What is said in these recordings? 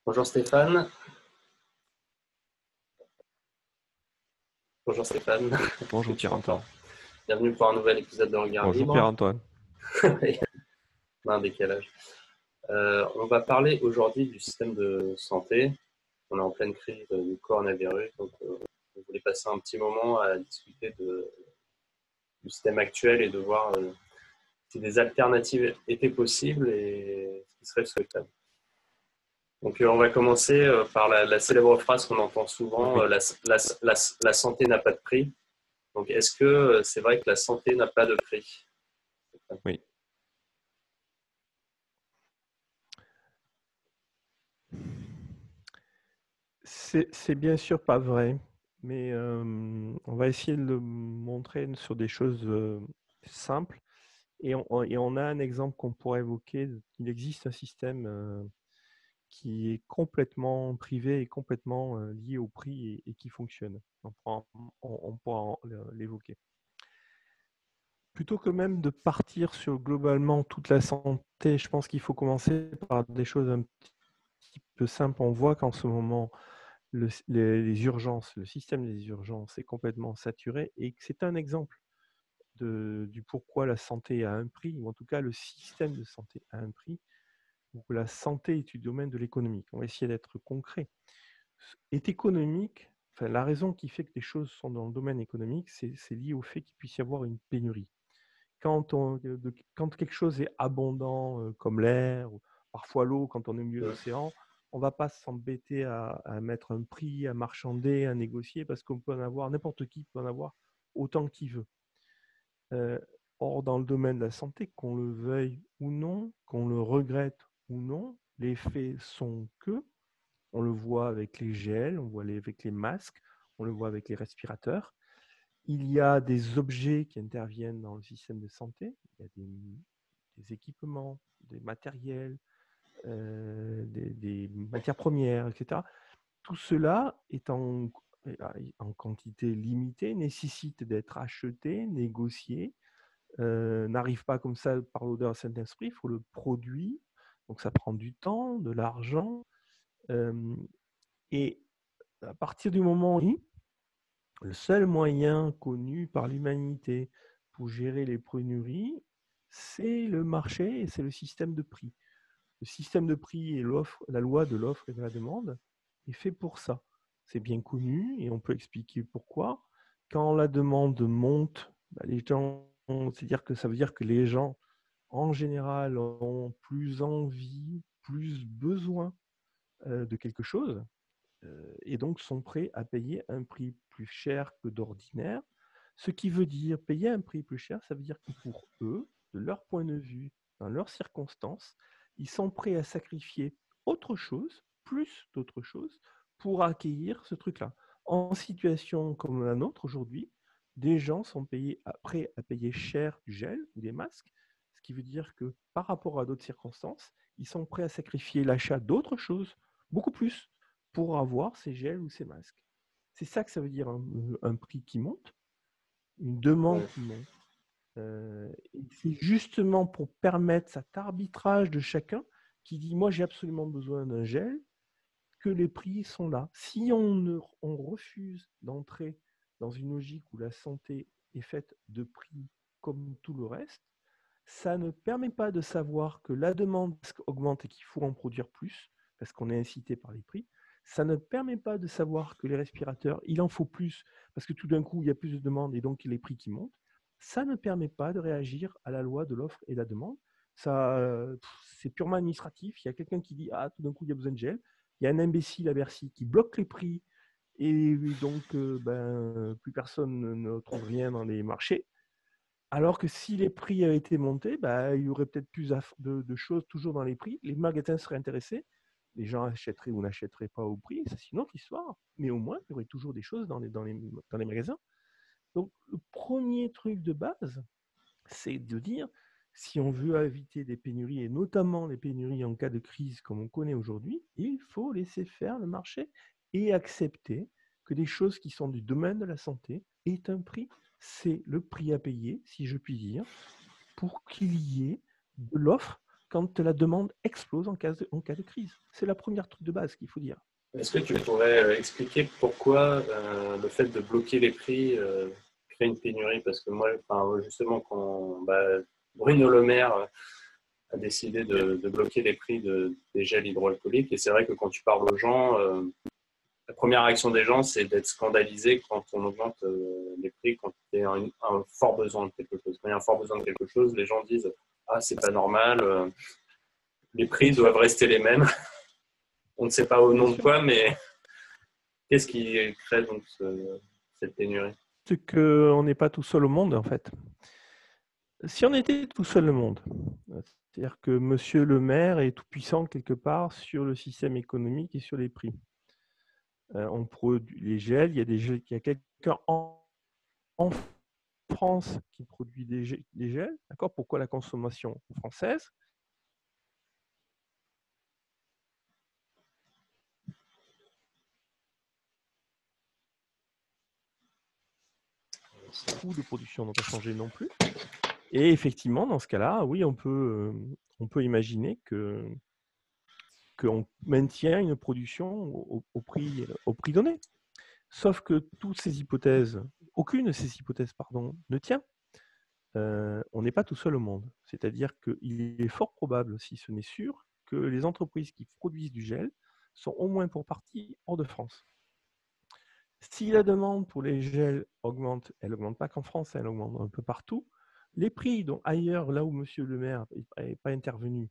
Bonjour Stéphane. Bonjour Stéphane. Est-ce que Bonjour tu m'entends? Pierre-Antoine. Bienvenue pour un nouvel épisode de Regard Bonjour Libre. Pierre-Antoine. On a un décalage. On va parler aujourd'hui du système de santé. On est en pleine crise du coronavirus, donc on voulait passer un petit moment à discuter du système actuel et de voir si des alternatives étaient possibles et ce qui serait souhaitable. Donc on va commencer par la célèbre phrase qu'on entend souvent, Oui, la santé n'a pas de prix. Donc, est-ce que c'est vrai que la santé n'a pas de prix? oui. C'est bien sûr pas vrai, mais on va essayer de le montrer sur des choses simples. Et on a un exemple qu'on pourrait évoquer. Il existe un système qui est complètement privé et complètement lié au prix et qui fonctionne. On pourra l'évoquer. Plutôt que même de partir sur globalement toute la santé, je pense qu'il faut commencer par des choses un petit peu simples. On voit qu'en ce moment, les urgences, le système des urgences est complètement saturé et que c'est un exemple du pourquoi la santé a un prix, ou en tout cas le système de santé a un prix, ou que la santé est du domaine de l'économique. On va essayer d'être concret. Est économique, enfin, la raison qui fait que les choses sont dans le domaine économique, c'est lié au fait qu'il puisse y avoir une pénurie. Quand quelque chose est abondant, comme l'air, ou parfois l'eau, quand on est au milieu de l'océan, on ne va pas s'embêter à mettre un prix, à marchander, à négocier, parce qu'on peut en avoir, n'importe qui peut en avoir autant qu'il veut. Or, dans le domaine de la santé, qu'on le veuille ou non, qu'on le regrette ou non, les faits sont que, on le voit avec les gels, on le voit avec les masques, on le voit avec les respirateurs. Il y a des objets qui interviennent dans le système de santé. Il y a des équipements, des matériels, des matières premières, etc. Tout cela est en quantité limitée, nécessite d'être acheté, négocié, n'arrive pas comme ça par l'odeur de Saint-Esprit, il faut le produire. Donc ça prend du temps, de l'argent. Et à partir du moment où le seul moyen connu par l'humanité pour gérer les pénuries, c'est le marché et c'est le système de prix. Le système de prix et la loi de l'offre et de la demande est fait pour ça. C'est bien connu et on peut expliquer pourquoi. Quand la demande monte, les gens, c'est-à-dire que ça veut dire que les gens, en général, ont plus envie, plus besoin de quelque chose, et donc sont prêts à payer un prix plus cher que d'ordinaire. Ce qui veut dire payer un prix plus cher, ça veut dire que pour eux, de leur point de vue, dans leurs circonstances, ils sont prêts à sacrifier autre chose, plus d'autre chose, pour accueillir ce truc-là. En situation comme la nôtre aujourd'hui, des gens sont prêts à payer cher du gel ou des masques, ce qui veut dire que par rapport à d'autres circonstances, ils sont prêts à sacrifier l'achat d'autres choses, beaucoup plus, pour avoir ces gels ou ces masques. C'est ça que ça veut dire un prix qui monte, une demande Ouais. qui monte. Et c'est justement pour permettre cet arbitrage de chacun qui dit moi j'ai absolument besoin d'un gel, que les prix sont là. Si on refuse d'entrer dans une logique où la santé est faite de prix comme tout le reste, ça ne permet pas de savoir que la demande augmente et qu'il faut en produire plus, parce qu'on est incité par les prix. Ça ne permet pas de savoir que les respirateurs, il en faut plus, parce que tout d'un coup, il y a plus de demandes et donc les prix qui montent. Ça ne permet pas de réagir à la loi de l'offre et de la demande. C'est purement administratif. Il y a quelqu'un qui dit « Ah, tout d'un coup, il y a besoin de gel ». Il y a un imbécile à Bercy qui bloque les prix et donc plus personne ne trouve rien dans les marchés. Alors que si les prix avaient été montés, il y aurait peut-être plus de choses toujours dans les prix. Les magasins seraient intéressés. Les gens achèteraient ou n'achèteraient pas au prix. Ça, c'est une autre histoire. Mais au moins, il y aurait toujours des choses dans les magasins. Donc, le premier truc de base, c'est de dire, si on veut éviter des pénuries, et notamment les pénuries en cas de crise comme on connaît aujourd'hui, il faut laisser faire le marché et accepter que des choses qui sont du domaine de la santé aient un prix. C'est le prix à payer, si je puis dire, pour qu'il y ait de l'offre quand la demande explose en cas de crise. C'est la première truc de base qu'il faut dire. Est-ce que tu pourrais expliquer pourquoi le fait de bloquer les prix crée une pénurie? Parce que moi, justement, quand Bruno Le Maire a décidé de bloquer les prix des gels hydroalcooliques, et c'est vrai que quand tu parles aux gens, la première réaction des gens, c'est d'être scandalisé quand on augmente les prix, quand il y a un fort besoin de quelque chose. Quand il y a un fort besoin de quelque chose, les gens disent « Ah, c'est pas normal, les prix doivent rester les mêmes. » On ne sait pas au nom de quoi, mais qu'est-ce qui crée donc cette pénurie? C'est qu'on n'est pas tout seul au monde, en fait. Si on était tout seul au monde, c'est-à-dire que Monsieur le maire est tout puissant quelque part sur le système économique et sur les prix. On produit les gels, il y a quelqu'un en France qui produit des gels, d'accord? Pourquoi la consommation française? Les coûts de production n'ont pas changé non plus. Et effectivement, dans ce cas-là, oui, on peut imaginer qu'on maintient une production au prix donné. Sauf que toutes ces hypothèses, aucune de ces hypothèses, ne tient. On n'est pas tout seul au monde. C'est-à-dire qu'il est fort probable, si ce n'est sûr, que les entreprises qui produisent du gel sont au moins pour partie hors de France. Si la demande pour les gels augmente, elle n'augmente pas qu'en France, elle augmente un peu partout. Les prix, donc ailleurs, là où Monsieur le maire n'est pas intervenu,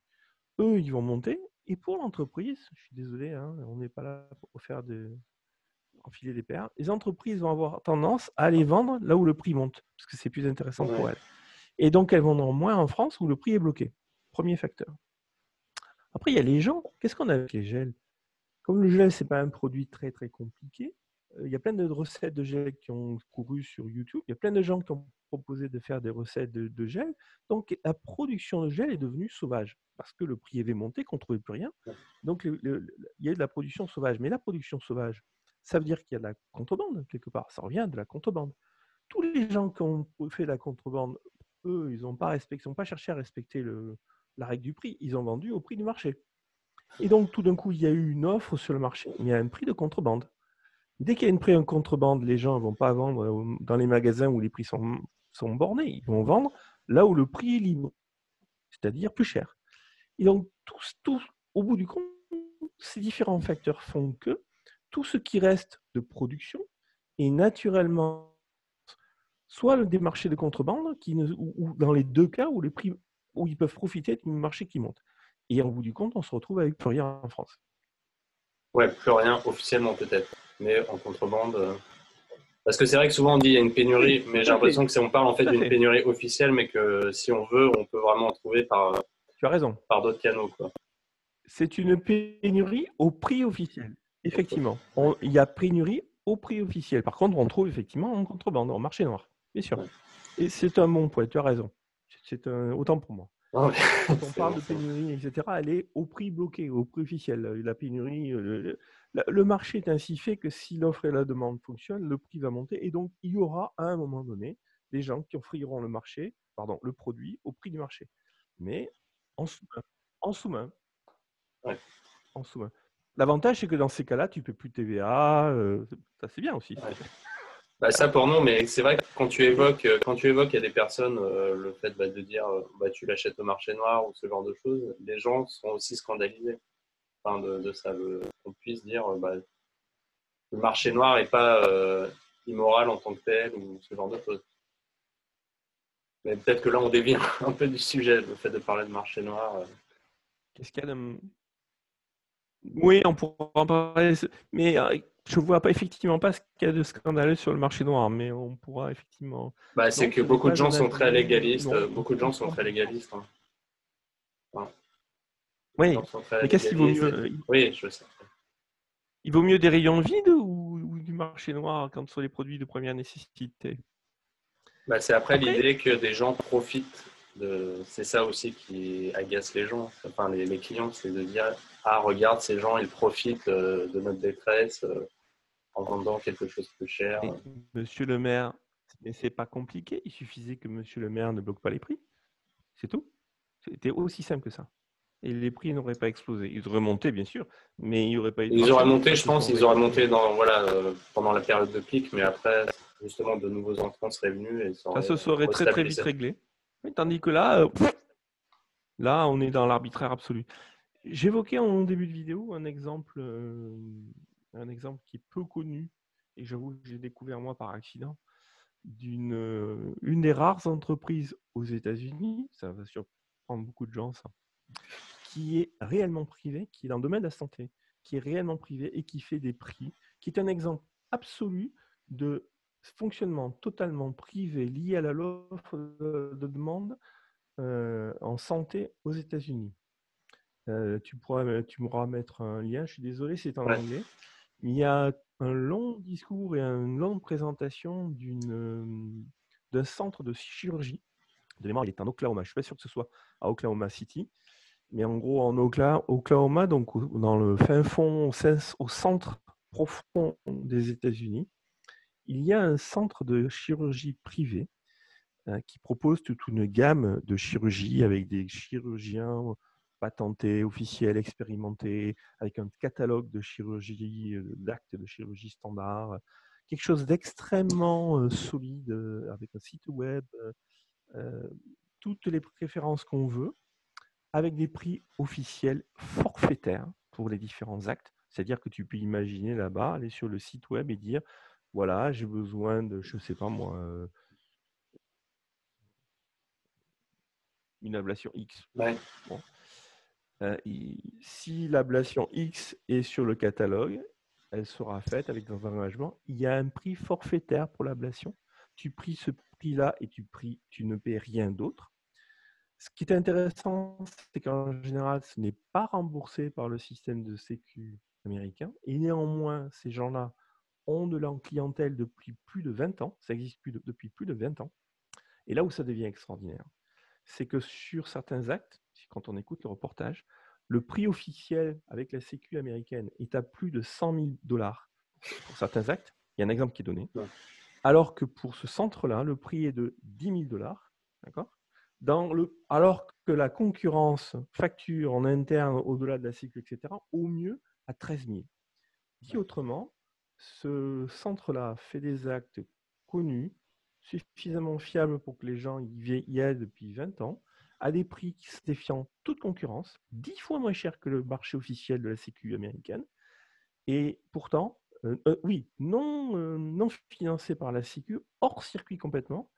eux, ils vont monter. Et pour l'entreprise, je suis désolé, hein, on n'est pas là pour faire enfiler des paires. Les entreprises vont avoir tendance à aller vendre là où le prix monte, parce que c'est plus intéressant pour elles. Et donc, elles vendront moins en France où le prix est bloqué. Premier facteur. Après, il y a les gens. Qu'est-ce qu'on a avec les gels? Comme le gel, ce n'est pas un produit très, très compliqué, il y a plein de recettes de gel qui ont couru sur YouTube. Il y a plein de gens qui ont proposé de faire des recettes de gel. Donc, la production de gel est devenue sauvage parce que le prix avait monté, qu'on ne trouvait plus rien. Donc, il y a de la production sauvage. Mais la production sauvage, ça veut dire qu'il y a de la contrebande quelque part. Ça revient de la contrebande. Tous les gens qui ont fait la contrebande, eux, ils n'ont pas cherché à respecter la règle du prix. Ils ont vendu au prix du marché. Et donc, tout d'un coup, il y a eu une offre sur le marché, mais il y a un prix de contrebande. Dès qu'il y a un prix de contrebande, les gens ne vont pas vendre dans les magasins où les prix sont bornés. Ils vont vendre là où le prix est libre, c'est-à-dire plus cher. Et donc, au bout du compte, ces différents facteurs font que tout ce qui reste de production est naturellement soit des marchés de contrebande, ou dans les deux cas où les prix, où ils peuvent profiter d'un marché qui monte. Et au bout du compte, on se retrouve avec plus rien en France. Ouais, plus rien officiellement peut-être, mais en contrebande. Parce que c'est vrai que souvent on dit qu'il y a une pénurie, mais j'ai l'impression que on parle en fait d'une pénurie officielle, mais que si on veut, on peut vraiment en trouver tu as raison, par d'autres canaux, quoi. C'est une pénurie au prix officiel. Effectivement, il y a pénurie au prix officiel. Par contre, on trouve effectivement en contrebande, en marché noir, bien sûr. Et c'est un bon point, tu as raison. C'est autant pour moi. Quand on parle de pénurie, etc., elle est au prix bloqué, au prix officiel. La pénurie, le marché est ainsi fait que si l'offre et la demande fonctionnent, le prix va monter. Et donc, il y aura à un moment donné des gens qui offriront le produit au prix du marché. Mais en sous-main. Ouais. En sous-main. L'avantage, c'est que dans ces cas-là, tu ne paies plus de TVA. Ça, c'est bien aussi. Ouais. Bah, ça pour nous, mais c'est vrai que quand tu évoques à des personnes le fait de dire tu l'achètes au marché noir ou ce genre de choses, les gens sont aussi scandalisés de ça. Qu'on puisse dire le marché noir n'est pas immoral en tant que tel ou ce genre de choses. Mais peut-être que là, on dévie un peu du sujet, le fait de parler de marché noir. Qu'est-ce qu'il y a de... Oui, on pourra en parler, mais je ne vois effectivement pas ce qu'il y a de scandaleux sur le marché noir, mais on pourra effectivement... C'est que beaucoup de gens sont très légalistes. Beaucoup de gens sont très légalistes. Hein. Enfin, oui, mais qu'est-ce qu'il vaut mieux? Oui, je sais. Il vaut mieux des rayons vides ou du marché noir quand ce sont les produits de première nécessité? C'est après l'idée que des gens profitent de... C'est ça aussi qui agace les gens, enfin les clients, c'est de dire « Ah, regarde, ces gens, ils profitent de notre détresse en vendant quelque chose plus cher. » Monsieur le maire, mais c'est pas compliqué, il suffisait que Monsieur le maire ne bloque pas les prix. C'est tout. C'était aussi simple que ça. et les prix n'auraient pas explosé. Ils auraient monté, bien sûr, mais il n'y aurait pas eu de Ils marché. auraient monté, Parce je que ça pense, ils aurait auraient été... monté pendant la période de pic, mais après, justement, de nouveaux entrants seraient venus et ça Ça aurait se serait très très vite restabilisé. réglé. Mais tandis que là, là, on est dans l'arbitraire absolu. J'évoquais en début de vidéo un exemple qui est peu connu, et j'avoue que j'ai découvert moi par accident, une des rares entreprises aux États-Unis, ça va surprendre beaucoup de gens, ça, qui est réellement privée, qui est dans le domaine de la santé, qui est réellement privée et qui fait des prix, qui est un exemple absolu de fonctionnement totalement privé lié à l'offre de demande en santé aux États-Unis. Tu pourras mettre un lien, je suis désolé, c'est en Ouais. anglais. Il y a un long discours et une longue présentation d'un centre de chirurgie. De mémoire, il est en Oklahoma. Je ne suis pas sûr que ce soit à Oklahoma City, mais en gros, en Oklahoma, donc dans le fin fond, au centre profond des États-Unis, il y a un centre de chirurgie privé qui propose toute une gamme de chirurgie avec des chirurgiens patentés, officiels, expérimentés, avec un catalogue de chirurgie, d'actes de chirurgie standard, quelque chose d'extrêmement solide, avec un site web, euh, toutes les préférences qu'on veut, avec des prix officiels forfaitaires pour les différents actes. C'est-à-dire que tu peux imaginer là-bas, aller sur le site web et dire, voilà, j'ai besoin de, je ne sais pas moi, une ablation X. Ouais. Bon. Si l'ablation X est sur le catalogue, elle sera faite avec un engagement. Il y a un prix forfaitaire pour l'ablation. Tu pries ce prix-là et tu ne paies rien d'autre. Ce qui est intéressant, c'est qu'en général, ce n'est pas remboursé par le système de sécu américain. Et néanmoins, ces gens-là ont de leur clientèle depuis plus de 20 ans. Ça existe depuis plus de 20 ans. Et là où ça devient extraordinaire, c'est que sur certains actes, quand on écoute le reportage, le prix officiel avec la sécu américaine est à plus de 100 000 dollars pour certains actes. Il y a un exemple qui est donné. Ouais. Alors que pour ce centre-là, le prix est de 10 000 dollars. D'accord ? Alors que la concurrence facture en interne, au-delà de la sécu, etc., au mieux à 13 000. Dit autrement, ce centre-là fait des actes connus, suffisamment fiables pour que les gens y aillent depuis 20 ans, à des prix qui se défiant toute concurrence, 10 fois moins cher que le marché officiel de la Sécu américaine, et pourtant, oui, non financé par la Sécu, hors circuit complètement,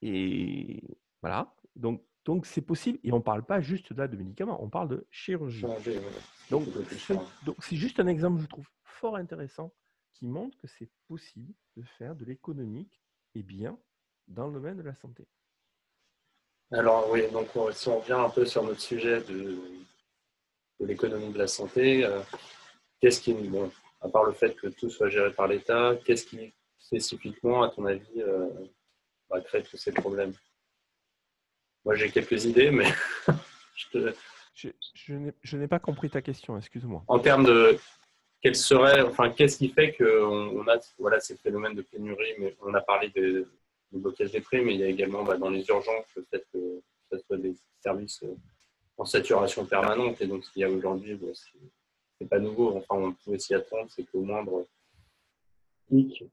et voilà, donc c'est possible, et on ne parle pas juste là de médicaments, on parle de chirurgie. Changer, Donc, c'est juste un exemple, je trouve, fort intéressant qui montre que c'est possible de faire de l'économique et bien dans le domaine de la santé. Alors oui, donc si on revient un peu sur notre sujet de l'économie de la santé, qu'est-ce qui, bon, à part le fait que tout soit géré par l'État, qu'est-ce qui spécifiquement, à ton avis, crée tous ces problèmes? Moi, j'ai quelques idées, mais je te... Je n'ai pas compris ta question, excuse-moi. En termes de qu'est-ce qui fait qu'on a voilà, ces phénomènes de pénurie, mais on a parlé de blocage des prix, mais il y a également dans les urgences le fait que ce soit des services en saturation permanente, et donc ce qu'il y a aujourd'hui, c'est pas nouveau. Enfin, on pouvait s'y attendre, c'est qu'au moindre pic,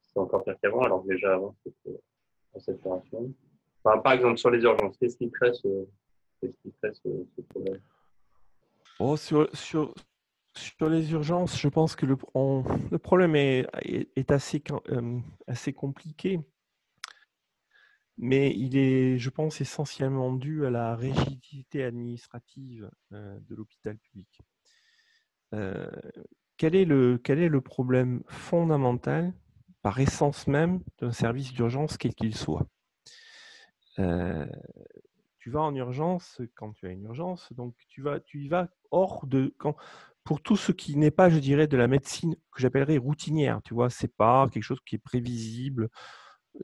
c'est encore pire qu'avant, alors que déjà avant, c'était en saturation. Enfin, par exemple, sur les urgences, qu'est-ce qui crée ce problème? Oh, sur les urgences, je pense que le problème est assez compliqué, mais il est, je pense, essentiellement dû à la rigidité administrative de l'hôpital public. Quel est le problème fondamental, par essence même, d'un service d'urgence, quel qu'il soit? Tu vas en urgence quand tu as une urgence, donc tu y vas pour tout ce qui n'est pas, je dirais, de la médecine que j'appellerais routinière. Tu vois, c'est pas quelque chose qui est prévisible.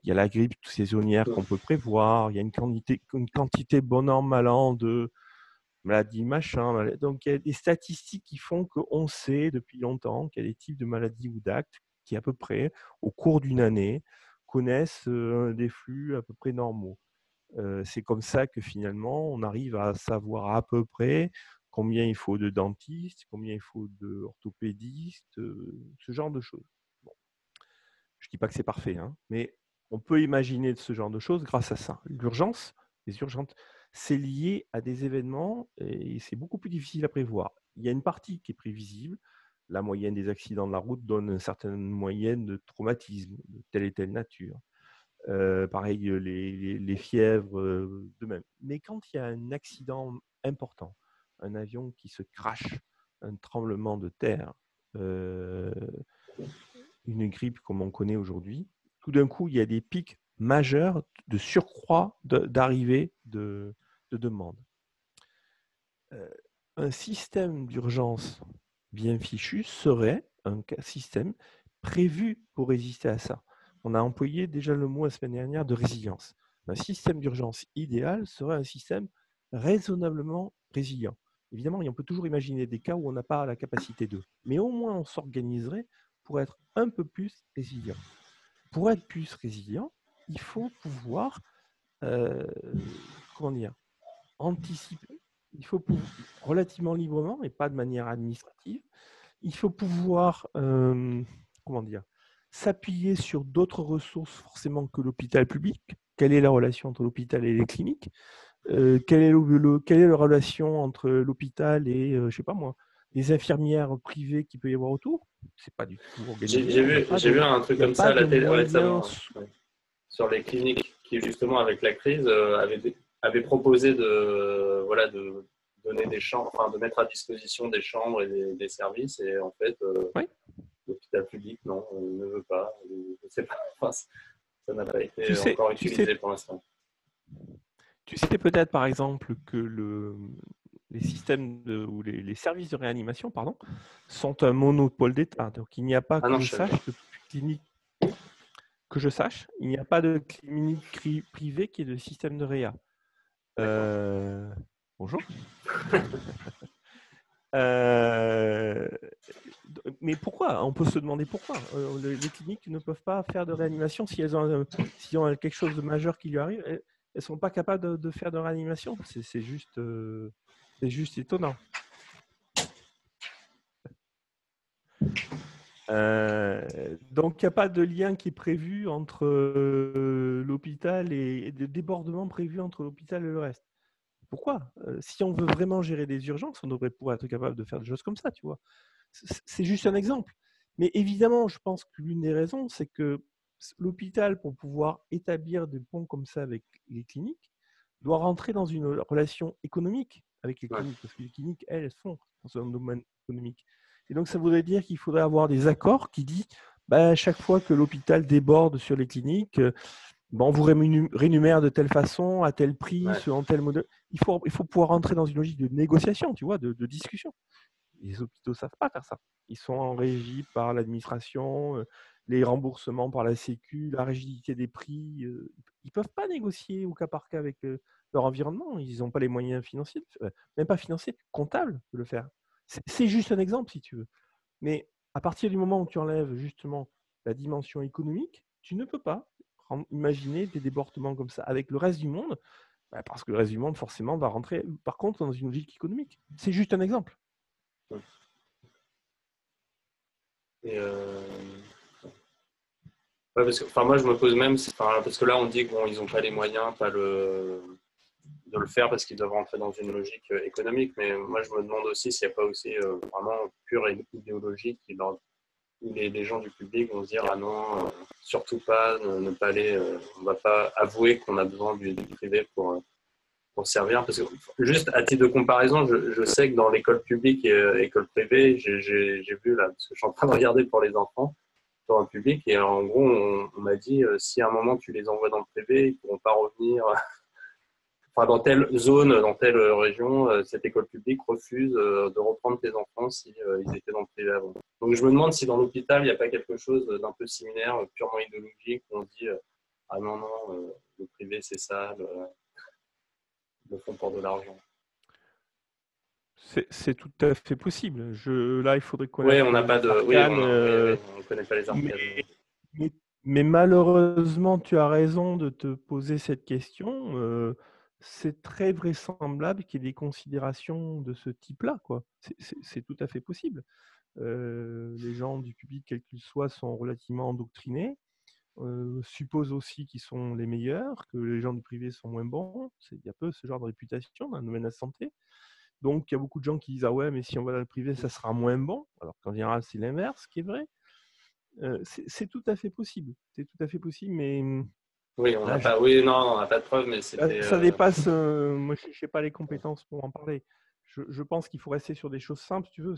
Il y a la grippe saisonnière qu'on peut prévoir. Il y a une quantité bon an mal an de maladies machin. Donc il y a des statistiques qui font qu'on sait depuis longtemps qu'il y a des types de maladies ou d'actes qui, à peu près, au cours d'une année, connaissent des flux à peu près normaux. C'est comme ça que finalement, on arrive à savoir à peu près combien il faut de dentistes, combien il faut d'orthopédistes, ce genre de choses. Bon. Je ne dis pas que c'est parfait, hein, mais on peut imaginer ce genre de choses grâce à ça. L'urgence, les urgences, c'est lié à des événements et c'est beaucoup plus difficile à prévoir. Il y a une partie qui est prévisible. La moyenne des accidents de la route donne une certaine moyenne de traumatisme de telle et telle nature. Pareil, les fièvres, de même. Mais quand il y a un accident important, un avion qui se crache, un tremblement de terre, une grippe comme on connaît aujourd'hui, tout d'un coup, il y a des pics majeurs de surcroît d'arrivée de demandes. Un système d'urgence bien fichu serait un système prévu pour résister à ça. On a employé déjà le mot la semaine dernière de résilience. Un système d'urgence idéal serait un système raisonnablement résilient. Évidemment, on peut toujours imaginer des cas où on n'a pas la capacité d'eux, mais au moins on s'organiserait pour être un peu plus résilient. Pour être plus résilient, il faut pouvoir anticiper. Il faut pouvoir, relativement librement et pas de manière administrative. Il faut pouvoir s'appuyer sur d'autres ressources forcément que l'hôpital public. Quelle est la relation entre l'hôpital et les cliniques? Quelle est la relation entre l'hôpital et, je sais pas moi, les infirmières privées qu'il peut y avoir autour? C'est pas du tout organisé. J'ai vu un truc Il n'y a comme ça pas à la de télé moyens. récemment, ouais, sur les cliniques qui, justement, avec la crise, avaient proposé de donner des chambres, enfin, de mettre à disposition des chambres et des services. Et en fait, Oui. l'hôpital public, non, ne veut pas. Je ne sais pas. Enfin, ça n'a pas été Tu encore utilisé pour l'instant. Tu sais peut-être par exemple que les systèmes ou les services de réanimation, pardon, sont un monopole d'État. Donc il n'y a pas, Ah non, je sais pas. que je sache, il n'y a pas de clinique privée qui est de système de réa. Bonjour. Mais pourquoi? On peut se demander pourquoi. Les cliniques ne peuvent pas faire de réanimation si elles ont quelque chose de majeur qui lui arrive. Elles ne sont pas capables de faire de réanimation. C'est juste étonnant. Donc, il n'y a pas de lien qui est prévu entre l'hôpital et de débordement prévu entre l'hôpital et le reste. Pourquoi? Si on veut vraiment gérer des urgences, on devrait pouvoir être capable de faire des choses comme ça, tu vois. C'est juste un exemple. Mais évidemment, je pense que l'une des raisons, c'est que l'hôpital, pour pouvoir établir des ponts comme ça avec les cliniques, doit rentrer dans une relation économique avec les cliniques, parce que les cliniques, elles sont dans un domaine économique. Et donc, ça voudrait dire qu'il faudrait avoir des accords qui disent, à chaque fois que l'hôpital déborde sur les cliniques, on vous rémunère de telle façon, à tel prix, selon tel modèle. Il faut pouvoir rentrer dans une logique de négociation, tu vois, de discussion. Les hôpitaux ne savent pas faire ça. Ils sont en régie par l'administration, les remboursements par la Sécu, la rigidité des prix. Ils ne peuvent pas négocier au cas par cas avec leur environnement. Ils n'ont pas les moyens financiers, même pas financiers, comptables de le faire. C'est juste un exemple, si tu veux. Mais à partir du moment où tu enlèves justement la dimension économique, tu ne peux pas imaginer des débordements comme ça avec le reste du monde, parce que le reste du monde, forcément, va rentrer, par contre, dans une logique économique. C'est juste un exemple. Et parce que, moi, je me pose même, parce que là, on dit qu'ils n'ont pas les moyens de le faire parce qu'ils doivent rentrer dans une logique économique. Mais moi, je me demande aussi s'il n'y a pas aussi vraiment pure idéologie où les gens du public vont se dire ah non, surtout pas, ne pas aller, on ne va pas avouer qu'on a besoin du privé pour servir. Parce que, juste à titre de comparaison, je sais que dans l'école publique et l'école privée, j'ai vu là, parce que je suis en train de regarder pour les enfants, dans le public, et en gros, on m'a dit si à un moment tu les envoies dans le privé, ils ne pourront pas revenir. Enfin, dans telle zone, dans telle région, cette école publique refuse de reprendre tes enfants si ils étaient dans le privé avant. Donc, je me demande si dans l'hôpital, il n'y a pas quelque chose d'un peu similaire, purement idéologique, où on se dit ah non, non, le privé, c'est ça, le font pour de l'argent. C'est tout à fait possible. Là, il faudrait Oui, connaître on n'a pas de. les arcanes. On ne connaît pas les arcanes. Mais Mais malheureusement, tu as raison de te poser cette question. C'est très vraisemblable qu'il y ait des considérations de ce type-là, quoi. C'est tout à fait possible. Les gens du public, quels qu'ils soient, sont relativement endoctrinés, supposent aussi qu'ils sont les meilleurs, que les gens du privé sont moins bons. Il y a peu ce genre de réputation dans le domaine de la santé. Donc, il y a beaucoup de gens qui disent « Ah ouais, mais si on va dans le privé, ça sera moins bon », alors qu'en général, c'est l'inverse qui est vrai. C'est tout à fait possible. C'est tout à fait possible, mais Oui, on n'a là, pas, oui, non, on n'a pas de preuves, mais c'était. ça dépasse. Moi, je n'ai pas les compétences pour en parler. Je pense qu'il faut rester sur des choses simples, si tu veux.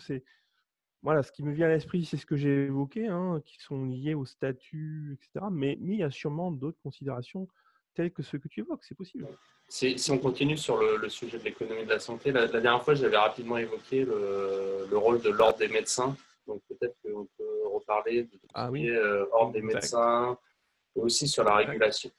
Voilà, ce qui me vient à l'esprit, c'est ce que j'ai évoqué, hein, qui sont liés au statut, etc. Mais il y a sûrement d'autres considérations telles que ce que tu évoques. C'est possible. Si on continue sur le sujet de l'économie de la santé, la dernière fois, j'avais rapidement évoqué le rôle de l'ordre des médecins. Donc peut-être qu'on peut reparler de tout Ah ce qui oui, est ordre des exact. médecins, et aussi sur la Exact. régulation.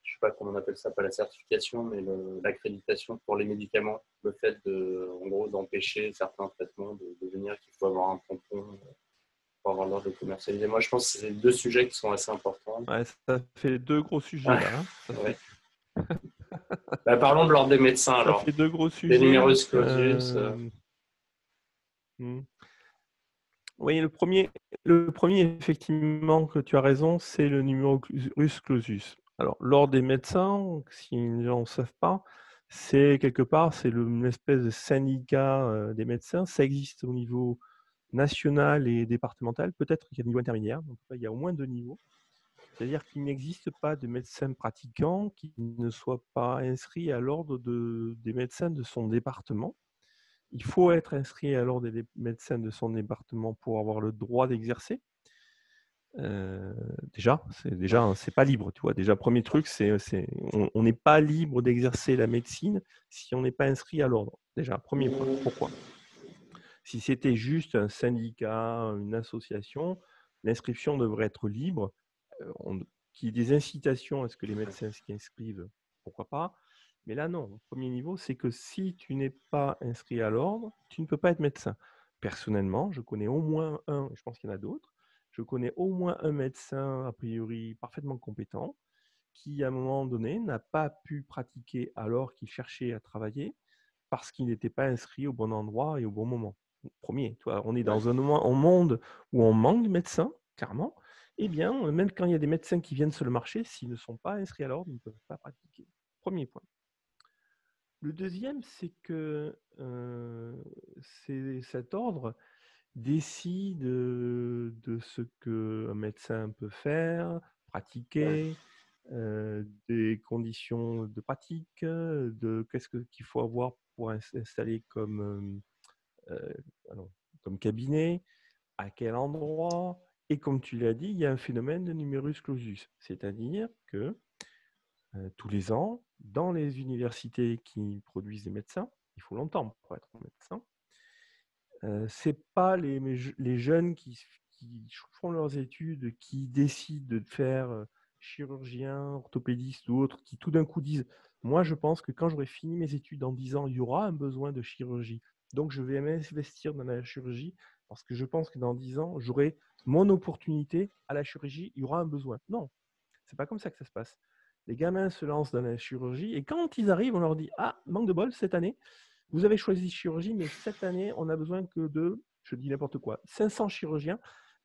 Je sais pas comment on appelle ça, pas la certification, mais l'accréditation pour les médicaments. Le fait en gros, d'empêcher certains traitements de venir, qu'il faut avoir un tampon pour avoir l'ordre de commercialiser. Moi, je pense que c'est deux sujets qui sont assez importants. Ouais, ça fait deux gros sujets Ouais, là, hein. ouais. Bah, parlons de l'ordre des médecins Ça alors. fait deux gros Les sujets. numerus clausus. Hmm. Oui, le premier, effectivement, que tu as raison, c'est le numerus clausus. Alors, l'ordre des médecins, si les gens ne savent pas, c'est quelque part, c'est une espèce de syndicat des médecins. Ça existe au niveau national et départemental. Peut-être qu'il y a un niveau intermédiaire. En tout cas, il y a au moins deux niveaux. C'est-à-dire qu'il n'existe pas de médecin pratiquant qui ne soit pas inscrit à l'ordre des médecins de son département. Il faut être inscrit à l'ordre des médecins de son département pour avoir le droit d'exercer. Déjà, c'est pas libre, tu vois. Déjà, premier truc, on n'est pas libre d'exercer la médecine si on n'est pas inscrit à l'ordre. Déjà, premier point. Pourquoi? Si c'était juste un syndicat, une association, l'inscription devrait être libre. Qu'il y ait des incitations à ce que les médecins s'y inscrivent, pourquoi pas. Mais là, non. Au premier niveau, c'est que si tu n'es pas inscrit à l'ordre, tu ne peux pas être médecin. Personnellement, je connais au moins un, et je pense qu'il y en a d'autres, je connais au moins un médecin, a priori, parfaitement compétent, qui, à un moment donné, n'a pas pu pratiquer alors qu'il cherchait à travailler parce qu'il n'était pas inscrit au bon endroit et au bon moment. Premier, toi, on est dans un monde où on manque de médecins, clairement. Eh bien, même quand il y a des médecins qui viennent sur le marché, s'ils ne sont pas inscrits à l'ordre, ils ne peuvent pas pratiquer. Premier point. Le deuxième, c'est que cet ordre décide de ce qu'un médecin peut faire, pratiquer, des conditions de pratique, de qu'est-ce qu'il faut avoir pour s'installer euh, comme cabinet, à quel endroit. Et comme tu l'as dit, il y a un phénomène de numerus clausus, c'est-à-dire que tous les ans, dans les universités qui produisent des médecins, il faut longtemps pour être médecin, c'est pas les jeunes qui font leurs études, qui décident de faire chirurgien, orthopédiste ou autre, qui tout d'un coup disent moi je pense que quand j'aurai fini mes études dans 10 ans, il y aura un besoin de chirurgie. Donc je vais m'investir dans la chirurgie parce que je pense que dans 10 ans, j'aurai mon opportunité à la chirurgie, il y aura un besoin. Non, c'est pas comme ça que ça se passe. Les gamins se lancent dans la chirurgie et quand ils arrivent, on leur dit ah, manque de bol cette année, vous avez choisi chirurgie, mais cette année, on n'a besoin que de, je dis n'importe quoi, 500 chirurgiens.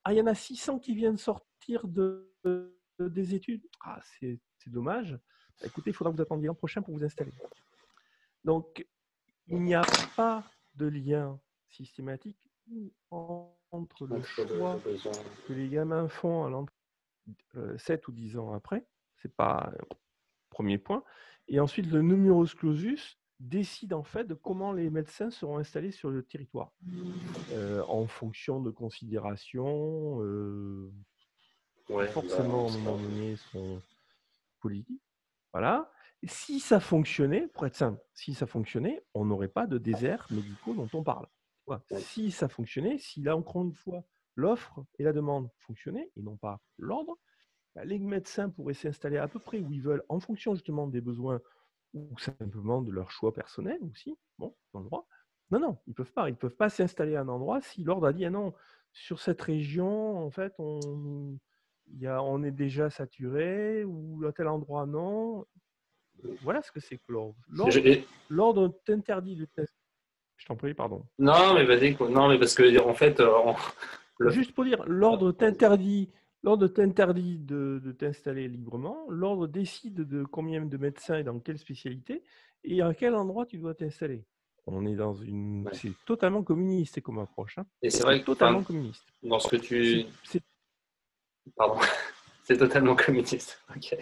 Ah, il y en a 600 qui viennent sortir des études. Ah, c'est dommage. Bah, écoutez, il faudra que vous attendiez l'an prochain pour vous installer. Donc, il n'y a pas de lien systématique entre le choix que les gamins font à 7 ou 10 ans après. C'est pas premier point. Et ensuite, le numerus clausus décide en fait de comment les médecins seront installés sur le territoire, en fonction de considérations qui forcément, à un moment donné, sont politiques. Voilà. Et si ça fonctionnait, pour être simple, si ça fonctionnait, on n'aurait pas de déserts médicaux dont on parle. Voilà. Si ça fonctionnait, si là, encore une fois, l'offre et la demande fonctionnaient, et non pas l'ordre, les médecins pourraient s'installer à peu près où ils veulent, en fonction justement des besoins ou simplement de leur choix personnel aussi, bon, dans le droit. Non, non, ils peuvent pas. Ils peuvent pas s'installer à un endroit si l'ordre a dit ah non, sur cette région, en fait, on est déjà saturé ou à tel endroit non. Voilà ce que c'est que l'ordre. L'ordre t'interdit de tester. Je t'en prie, pardon. Non, mais vas-y. Non, mais parce que en fait, juste pour dire, l'ordre t'interdit de t'installer librement. L'ordre décide de combien de médecins et dans quelle spécialité et à quel endroit tu dois t'installer. On est dans une, c'est totalement communiste c'est comme approche. Hein. Et c'est vrai que totalement communiste. Dans ce que tu, pardon, c'est totalement communiste. Ok.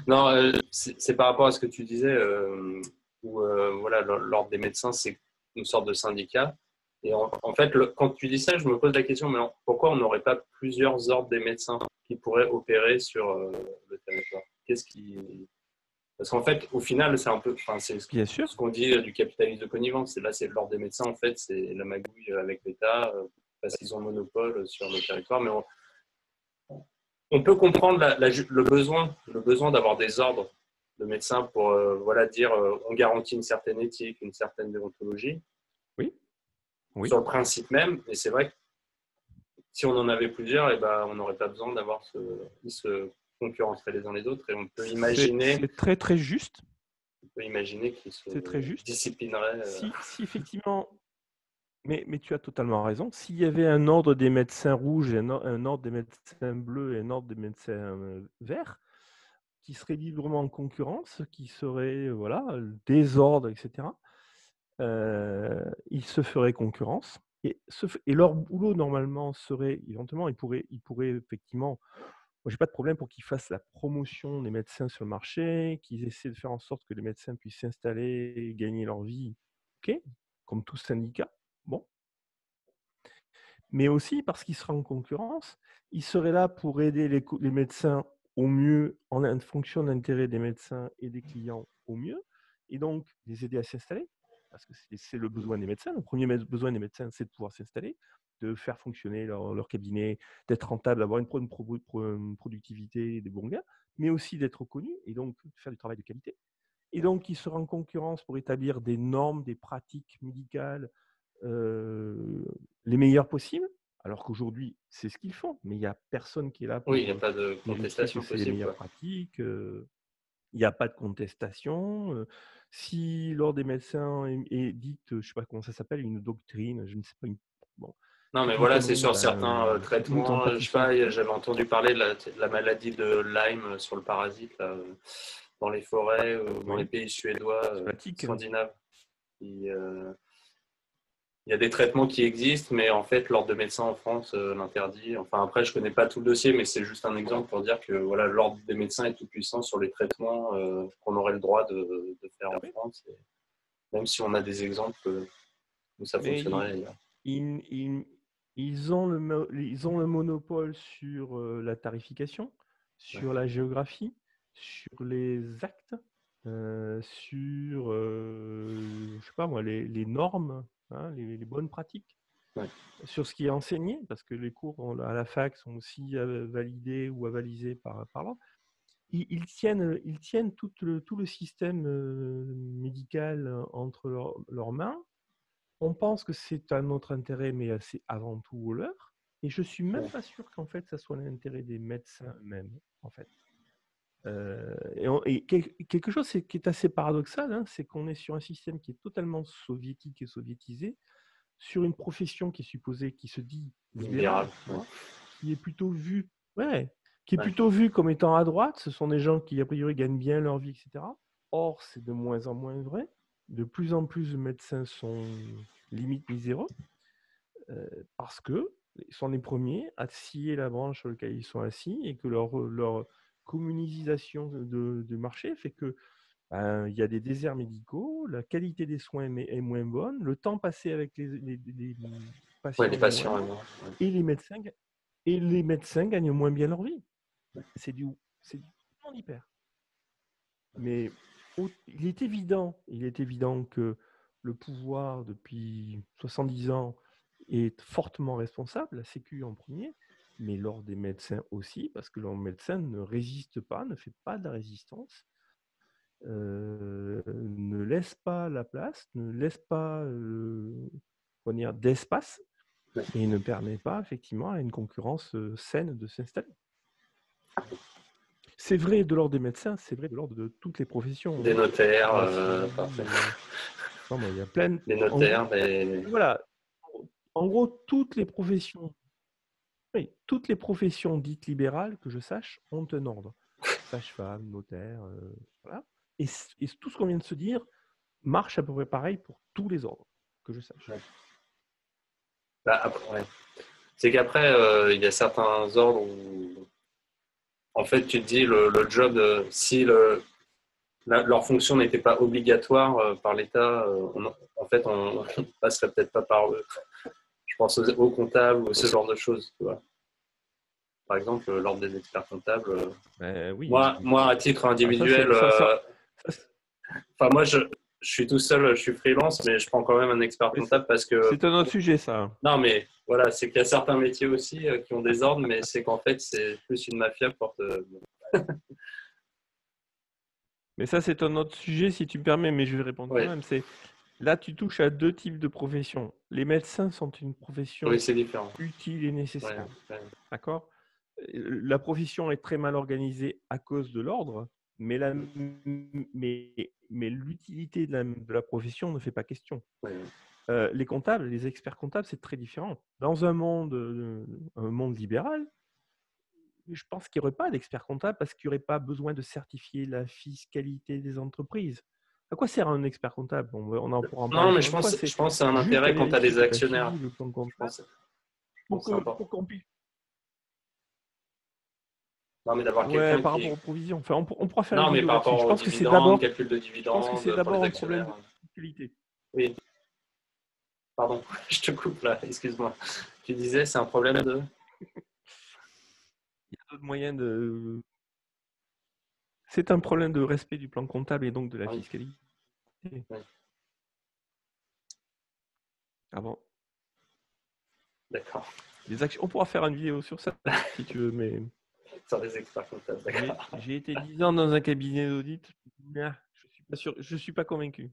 Non, c'est par rapport à ce que tu disais, où voilà, l'ordre des médecins, c'est une sorte de syndicat. Et en fait, quand tu dis ça, je me pose la question, mais pourquoi on n'aurait pas plusieurs ordres des médecins qui pourraient opérer sur le territoire? Qu'est-ce qui... Parce qu'en fait, au final, c'est un peu, enfin, c'est ce qu'on dit du capitalisme de connivence. Là, c'est l'ordre des médecins, en fait, c'est la magouille avec l'État, parce qu'ils ont le monopole sur le territoire. Mais on peut comprendre le besoin d'avoir des ordres de médecins pour voilà, dire on garantit une certaine éthique, une certaine déontologie. Oui. Sur le principe même, et c'est vrai que si on en avait plusieurs, et ben, on n'aurait pas besoin d'avoir ils se concurrenceraient les uns les autres, et on peut imaginer. C'est très très juste. On peut imaginer qu'ils se disciplineraient. Si effectivement. Mais tu as totalement raison. S'il y avait un ordre des médecins rouges, un ordre des médecins bleus et un ordre des médecins verts, qui seraient librement en concurrence, qui seraient voilà, désordre, etc., ils se feraient concurrence. Et leur boulot, normalement, serait, éventuellement, ils pourraient effectivement... Moi, j'ai pas de problème pour qu'ils fassent la promotion des médecins sur le marché, qu'ils essaient de faire en sorte que les médecins puissent s'installer et gagner leur vie, ok, comme tout syndicat. Bon. Mais aussi parce qu'il sera en concurrence, il serait là pour aider les médecins au mieux, en fonction de l'intérêt des médecins et des clients au mieux, et donc les aider à s'installer, parce que c'est le besoin des médecins. Le premier besoin des médecins, c'est de pouvoir s'installer, de faire fonctionner leur cabinet, d'être rentable, d'avoir une productivité, des bons gars, mais aussi d'être reconnu, et donc faire du travail de qualité. Et donc, il sera en concurrence pour établir des normes, des pratiques médicales les meilleures possibles, alors qu'aujourd'hui, c'est ce qu'ils font, mais il n'y a personne qui est là pour Oui, il n'y a pas de contestation que c'est les meilleures pratiques. Il n'y a pas de contestation. Si l'ordre des médecins est dite, je ne sais pas comment ça s'appelle, une doctrine, je ne sais pas, bon. Non, mais voilà, c'est sur certains traitements. Je sais pas, j'avais entendu parler de la maladie de Lyme sur le parasite là, dans les forêts, dans les pays suédois, scandinaves. Il y a des traitements qui existent, mais en fait, l'ordre de médecins en France l'interdit. Enfin, après, je ne connais pas tout le dossier, mais c'est juste un exemple pour dire que voilà, l'ordre des médecins est tout puissant sur les traitements qu'on aurait le droit de faire en France, et même si on a des exemples où ça fonctionnerait ailleurs. Ils ont le monopole sur la tarification, sur la géographie, sur les actes, sur je sais pas moi, les normes, hein, les bonnes pratiques, sur ce qui est enseigné, parce que les cours à la fac sont aussi validés ou avalisés par l'ordre. Ils tiennent tout le système médical entre leurs mains. On pense que c'est à notre intérêt, mais c'est avant tout au leur. Et je suis même pas sûr qu'en fait, ça soit l'intérêt des médecins eux-mêmes, en fait. Quelque chose qui est assez paradoxal, hein, c'est qu'on est sur un système qui est totalement soviétique et soviétisé, sur une profession qui est supposée, qui se dit libérale, qui est plutôt vue, plutôt vue comme étant à droite. Ce sont des gens qui, a priori, gagnent bien leur vie, etc. Or, c'est de moins en moins vrai. De plus en plus de médecins sont limite miséreux parce qu'ils sont les premiers à scier la branche sur laquelle ils sont assis et que leur communisation de marché fait que il y a des déserts médicaux, la qualité des soins est moins bonne, le temps passé avec les patients, est moins bon, et les médecins gagnent moins bien leur vie. C'est du monde hyper. Mais il est évident que le pouvoir, depuis 70 ans, est fortement responsable, la Sécu en premier, mais l'ordre des médecins aussi, parce que l'ordre des médecins ne résiste pas, ne fait pas de la résistance, ne laisse pas la place, ne laisse pas d'espace et ne permet pas effectivement à une concurrence saine de s'installer. C'est vrai de l'ordre des médecins, c'est vrai de l'ordre de toutes les professions. Des notaires, parfait. Moi, il y a plein. Des notaires, Voilà. En gros, toutes les professions dites libérales, que je sache, ont un ordre. Sage-femme, notaire, voilà. Et tout ce qu'on vient de se dire marche à peu près pareil pour tous les ordres, que je sache. Ouais. Après, c'est qu'après, il y a certains ordres où, en fait, tu te dis, le job, si leur fonction n'était pas obligatoire par l'État, en fait, on passerait peut-être pas par eux. Je pense aux comptables ou ce genre de choses, tu vois. Par exemple, l'ordre des experts comptables. Oui. Moi, à titre individuel, moi, je suis tout seul, je suis freelance, mais je prends quand même un expert comptable parce que. C'est un autre sujet, ça. Non, mais voilà, c'est qu'il y a certains métiers aussi qui ont des ordres, mais c'est qu'en fait, c'est plus une mafia pour te. Mais ça, c'est un autre sujet, si tu me permets, mais je vais répondre quand même. Là, tu touches à deux types de professions. Les médecins sont une profession utile et nécessaire. Ouais. D'accord ? La profession est très mal organisée à cause de l'ordre, mais l'utilité de la profession ne fait pas question. Ouais. Les comptables, les experts comptables, c'est très différent. Dans un monde libéral, je pense qu'il n'y aurait pas d'experts comptables parce qu'il n'y aurait pas besoin de certifier la fiscalité des entreprises. À quoi sert un expert comptable ? On en pourra en parler. Non, mais je pense que c'est un intérêt quand tu as des actionnaires. Pour qu'on puisse. Non, mais d'avoir quelqu'un par qui. rapport aux provisions. Enfin, on pourra faire Non, une mais vidéo par rapport là-dessus. au dividende, calcul de dividendes. Je pense que c'est d'abord un problème de fiscalité. Oui. Pardon, je te coupe là, excuse-moi. Tu disais, c'est un problème de. Il y a d'autres moyens de. C'est un problème de respect du plan comptable et donc de la fiscalité. Oui. Ah bon. D'accord. On pourra faire une vidéo sur ça si tu veux, mais. Sur les experts comptables, d'accord. J'ai été 10 ans dans un cabinet d'audit. Je suis pas sûr, je suis pas convaincu.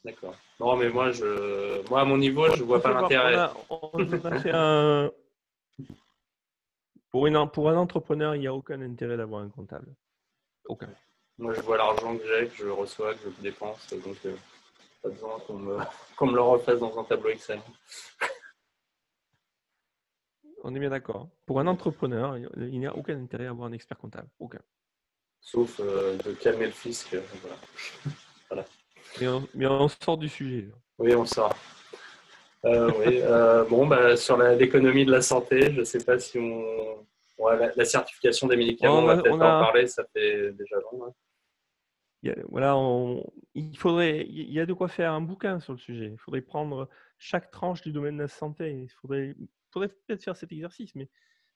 D'accord. Non, mais moi, à mon niveau, je vois pas l'intérêt. On a fait un. Pour un entrepreneur, il n'y a aucun intérêt d'avoir un comptable. Aucun. Moi, je vois l'argent que j'ai, que je reçois, que je dépense, donc pas besoin qu'on me le refasse dans un tableau Excel. On est bien d'accord. Pour un entrepreneur, il n'y a aucun intérêt à avoir un expert comptable. Aucun. Sauf de calmer le fisc. Voilà. Mais on sort du sujet. Oui, on sort. Oui. Sur l'économie de la santé, je ne sais pas si on. Ouais, la certification des médicaments, on va peut-être en parler, ça fait déjà long. Hein. Il y a de quoi faire un bouquin sur le sujet. Il faudrait prendre chaque tranche du domaine de la santé. Il faudrait peut-être faire cet exercice, mais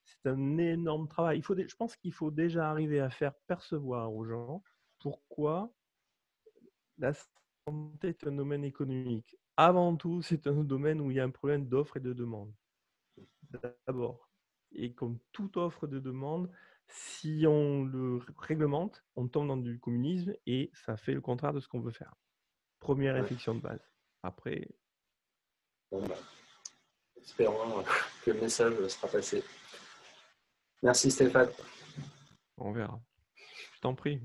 c'est un énorme travail. Je pense qu'il faut déjà arriver à faire percevoir aux gens pourquoi la santé est un domaine économique. Avant tout, c'est un domaine où il y a un problème d'offre et de demande. D'abord. Et comme toute offre de demande, si on le réglemente, on tombe dans du communisme et ça fait le contraire de ce qu'on veut faire. Première réflexion de base. Après. Espérons que le message sera passé. Merci Stéphane. On verra. Je t'en prie.